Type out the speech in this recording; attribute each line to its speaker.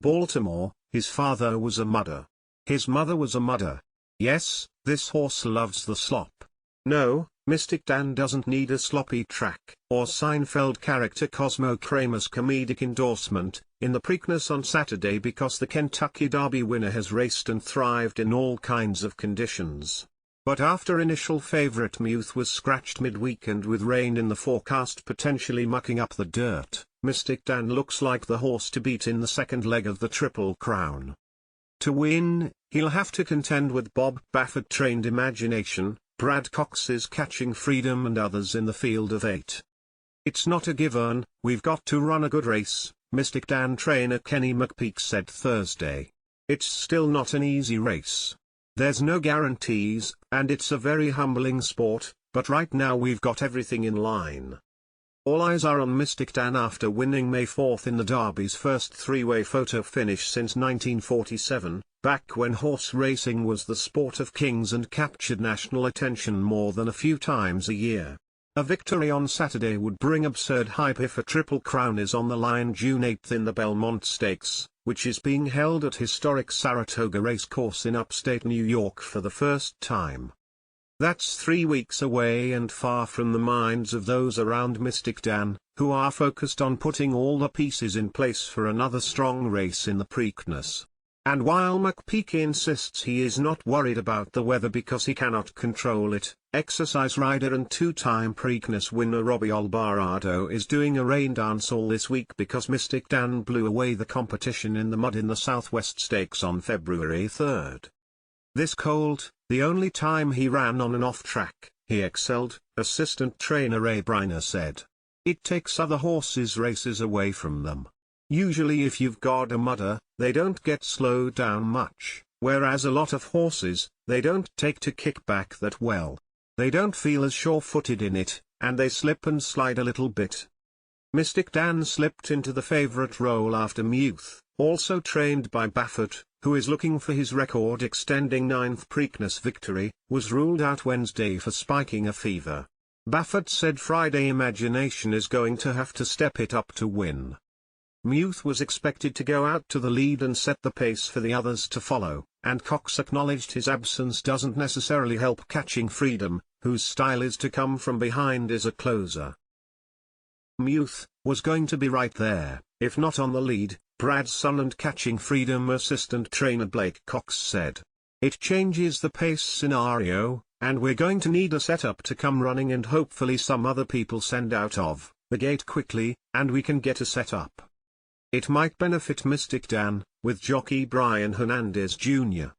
Speaker 1: Baltimore, his father was a mudder. His mother was a mudder. Yes, this horse loves the slop. No, Mystik Dan doesn't need a sloppy track, or Seinfeld character Cosmo Kramer's comedic endorsement, in the Preakness on Saturday because the Kentucky Derby winner has raced and thrived in all kinds of conditions. But after initial favorite Muth was scratched midweek and with rain in the forecast potentially mucking up the dirt, Mystik Dan looks like the horse to beat in the second leg of the Triple Crown. To win, he'll have to contend with Bob Baffert-trained Imagination, Brad Cox's Catching Freedom and others in the field of 8. It's not a given, we've got to run a good race, Mystik Dan trainer Kenny McPeak said Thursday. It's still not an easy race. There's no guarantees, and it's a very humbling sport, but right now we've got everything in line. All eyes are on Mystik Dan after winning May 4th in the Derby's first three-way photo finish since 1947, back when horse racing was the sport of kings and captured national attention more than a few times a year. A victory on Saturday would bring absurd hype if a Triple Crown is on the line June 8 in the Belmont Stakes, which is being held at historic Saratoga Racecourse in upstate New York for the first time. That's 3 weeks away and far from the minds of those around Mystik Dan, who are focused on putting all the pieces in place for another strong race in the Preakness. And while McPeak insists he is not worried about the weather because he cannot control it, exercise rider and two-time Preakness winner Robbie Alvarado is doing a rain dance all this week because Mystik Dan blew away the competition in the mud in the Southwest Stakes on February 3rd. This cold, the only time he ran on an off-track, he excelled, assistant trainer Ray Briner said. It takes other horses' races away from them. Usually if you've got a mudder, they don't get slowed down much, whereas a lot of horses, they don't take to kickback that well. They don't feel as sure-footed in it, and they slip and slide a little bit. Mystik Dan slipped into the favorite role after Muth, also trained by Baffert, who is looking for his record-extending 9th Preakness victory, was ruled out Wednesday for spiking a fever. Baffert said Friday Imagination is going to have to step it up to win. Muth was expected to go out to the lead and set the pace for the others to follow, and Cox acknowledged his absence doesn't necessarily help Catching Freedom, whose style is to come from behind as a closer. Muth was going to be right there, if not on the lead, Brad's son and Catching Freedom assistant trainer Blake Cox said. It changes the pace scenario, and we're going to need a setup to come running and hopefully some other people send out of the gate quickly, and we can get a setup. It might benefit Mystik Dan, with jockey Brian Hernandez Jr.